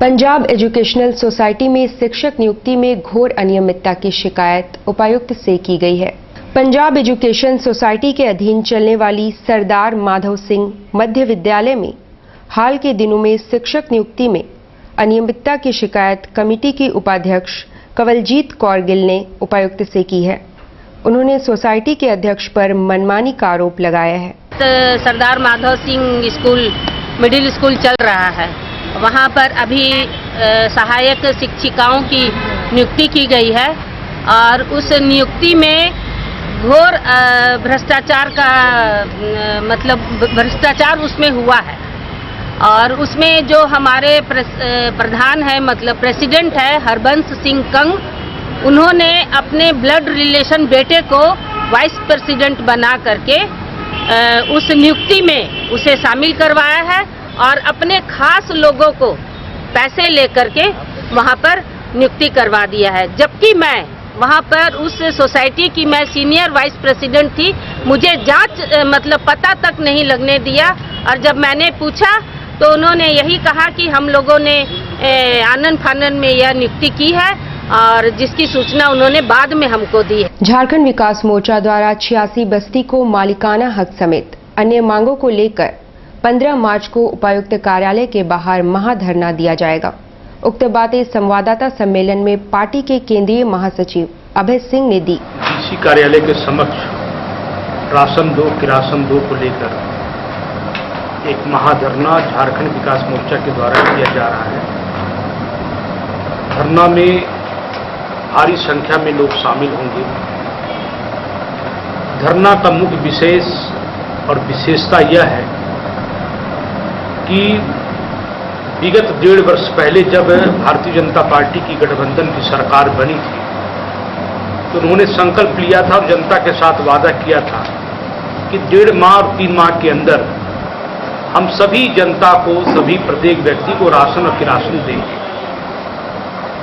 Punjab educational society में शिक्षक नियुक्ति में घोर अनियमितता की शिकायत उपायुक्त से की गई है। पंजाब एजुकेशन सोसाइटी के अधीन चलने वाली सरदार माधव सिंह मध्य विद्यालय में हाल के दिनों में शिक्षक नियुक्ति में अनियमितता की शिकायत कमेटी की उपाध्यक्ष कंवलजीत कौर गिल ने उपायुक्त से की है। उन्होंने सोसाइटी के अध्यक्ष पर मनमानी का आरोप लगाया है। Sardar Madhav Singh school middle school चल रहा है, वहाँ पर अभी सहायक शिक्षिकाओं की नियुक्ति की गई है और उस नियुक्ति में घोर भ्रष्टाचार का मतलब भ्रष्टाचार उसमें हुआ है। और उसमें जो हमारे प्रधान है मतलब प्रेसिडेंट है हरबंस सिंह कंग, उन्होंने अपने ब्लड रिलेशन बेटे को वाइस प्रेसिडेंट बना करके उस नियुक्ति में उसे शामिल करवाया है और अपने खास लोगों को पैसे लेकर के वहाँ पर नियुक्ति करवा दिया है। जबकि मैं वहाँ पर उस सोसाइटी की मैं सीनियर वाइस प्रेसिडेंट थी, मुझे जांच मतलब पता तक नहीं लगने दिया। और जब मैंने पूछा तो उन्होंने यही कहा कि हम लोगों ने आनन फानन में यह नियुक्ति की है और जिसकी सूचना उन्होंने बाद में हमको दी है। झारखंड विकास मोर्चा द्वारा 86 बस्ती को मालिकाना हक समेत अन्य मांगों को लेकर 15 मार्च को उपायुक्त कार्यालय के बाहर महाधरना दिया जाएगा। उक्त बातें संवाददाता सम्मेलन में पार्टी के केंद्रीय महासचिव अभय सिंह ने दी। इसी कार्यालय के समक्ष राशन दो किरासन दो को लेकर एक महाधरना झारखंड विकास मोर्चा के द्वारा किया जा रहा है। धरना में भारी संख्या में लोग शामिल होंगे। धरना का मुख्य विशेष और विशेषता यह है कि विगत 1.5 वर्ष पहले जब भारतीय जनता पार्टी की गठबंधन की सरकार बनी थी तो उन्होंने संकल्प लिया था और जनता के साथ वादा किया था कि 1.5 माह और 3 माह के अंदर हम सभी जनता को, सभी प्रत्येक व्यक्ति को राशन और किरासन देंगे।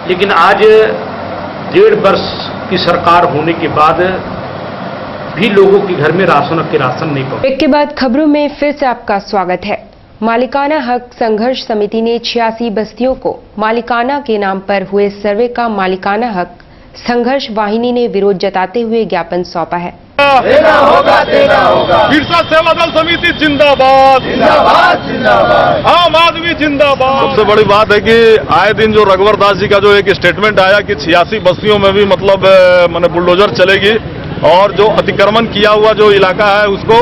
लेकिन आज 1.5 वर्ष की सरकार होने के बाद भी लोगों के घर में राशन और किरासन नहीं पहुंचा। एक के बाद खबरों में फिर से आपका स्वागत है। मालिकाना हक संघर्ष समिति ने 86 बस्तियों को मालिकाना के नाम पर हुए सर्वे का मालिकाना हक संघर्ष वाहिनी ने विरोध जताते हुए ज्ञापन सौंपा है। देना होगा, देना होगा। बिरसा सेवा दल समिति जिंदाबाद, जिंदाबाद, जिंदाबाद। आम आदमी जिंदाबाद। सबसे बड़ी बात है कि आए दिन जो रघुवर दास जी का जो एक स्टेटमेंट आया कि 86 बस्तियों में भी मतलब मैंने बुलडोजर चलेगी और जो अतिक्रमण किया हुआ जो इलाका है उसको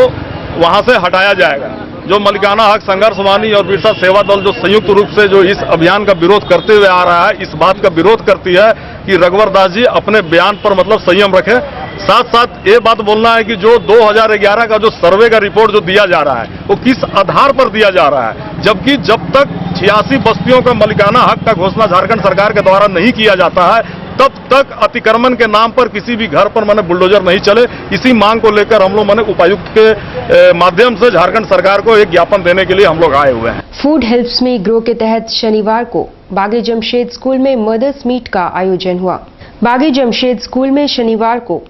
वहां से हटाया जाएगा। जो मालिकाना हक संघर्ष वाहिनी और बिरसा सेवा दल जो संयुक्त रूप से जो इस अभियान का विरोध करते हुए आ रहा है, इस बात का विरोध करती है कि रघुवर दास जी अपने बयान पर मतलब संयम रखें। साथ साथ ये बात बोलना है कि जो 2011 का जो सर्वे का रिपोर्ट जो दिया जा रहा है वो किस आधार पर दिया जा रहा है, जबकि जब तक 86 बस्तियों का मालिकाना हक का घोषणा झारखंड सरकार के द्वारा नहीं किया जाता है तब तक अतिक्रमण के नाम पर किसी भी घर पर मैंने बुलडोजर नहीं चले। इसी मांग को लेकर हम लोग मैंने उपायुक्त के माध्यम से झारखंड सरकार को एक ज्ञापन देने के लिए हम लोग आए हुए हैं। फूड हेल्प्स मी ग्रो के तहत शनिवार को बागी जमशेद स्कूल में मदर्स मीट का आयोजन हुआ। बागी जमशेद स्कूल में शनिवार को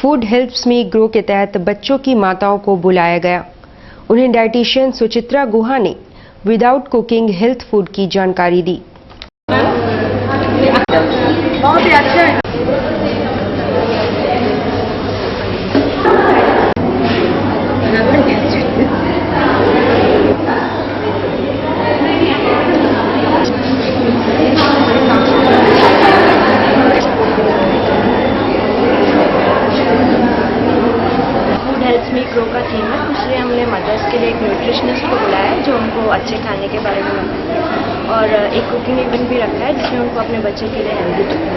फूड हेल्प्स मी ग्रो के तहत बच्चों की माताओं को बुलाया गया। उन्हें डाइटिशियन सुचित्रा गुहा ने विदाउट कुकिंग हेल्थ फूड की जानकारी दी। बहुत ही अच्छा है। फूड हेल्प्स मी ग्रो का थीम है, इसलिए हमने मदर्स के लिए एक न्यूट्रिशनिस्ट को बुलाया है जो उनको अच्छे खाने के बारे में बताएगा और एक कुकिंग इवेंट भी रखा है जिसमें उनको अपने बच्चे के लिए हेल्दी टिफिन।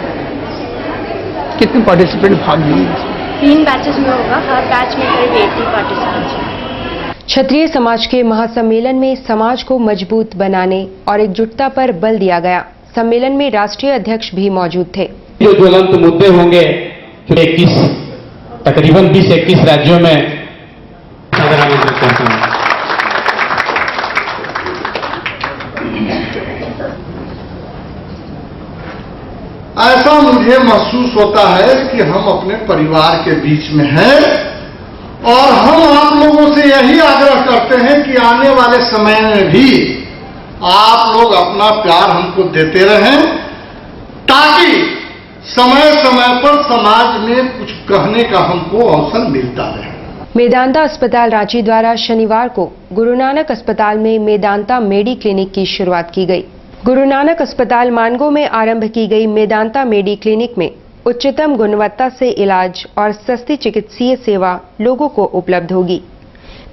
कितने पार्टिसिपेंट भाग लिए? 3 बैचेस में होगा, हर बैच में करीब 80 पार्टिसिपेंट्स। क्षत्रिय समाज के महासम्मेलन में समाज को मजबूत बनाने और एकजुटता पर बल दिया गया। सम्मेलन में राष्ट्रीय अध्यक्ष भी मौजूद थे। जो ज्वलंत मुद्दे होंगे तकरीबन 20-21 राज्यों में ऐसा मुझे महसूस होता है कि हम अपने परिवार के बीच में हैं और हम आप लोगों से यही आग्रह करते हैं कि आने वाले समय में भी आप लोग अपना प्यार हमको देते रहें ताकि समय समय पर समाज में कुछ कहने का हमको अवसर मिलता रहे। मेदांता अस्पताल रांची द्वारा शनिवार को गुरु नानक अस्पताल में मेदांता मेडी क्लिनिक की शुरुआत की गई। गुरु नानक अस्पताल मानगो में आरंभ की गई मेदांता मेडी क्लिनिक में उच्चतम गुणवत्ता से इलाज और सस्ती चिकित्सीय सेवा लोगों को उपलब्ध होगी।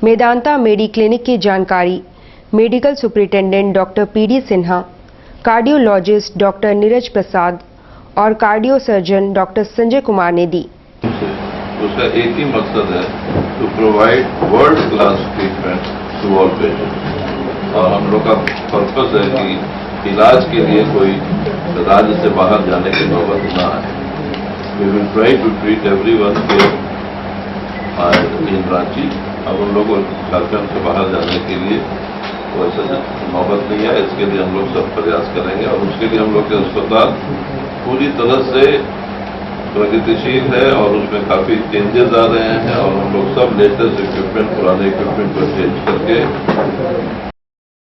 मेदांता मेडी क्लिनिक की जानकारी medical superintendent doctor PD Sinha, cardiologist doctor Neeraj Prasad और cardio surgeon doctor Sanjay Kumar ने दी। उसका एक ही मकसद है to provide world class treatment to all patients, और हम लोग का पर्पस है कि इलाज के लिए कोई राज्य से बाहर जाने की नौबत न आए। We will try to treat everyone in Ranchi. अब उन लोगों को झारखंड से बाहर जाने के लिए वैसे नौबत नहीं है, इसके लिए हम लोग सब प्रयास करेंगे और उसके लिए हम लोग के अस्पताल पूरी तरह से प्रगतिशील है और उसमें काफी चेंजेस आ रहे हैं और हम लोग सब लेटेस्ट इक्विपमेंट, पुराने इक्विपमेंट को चेंज करके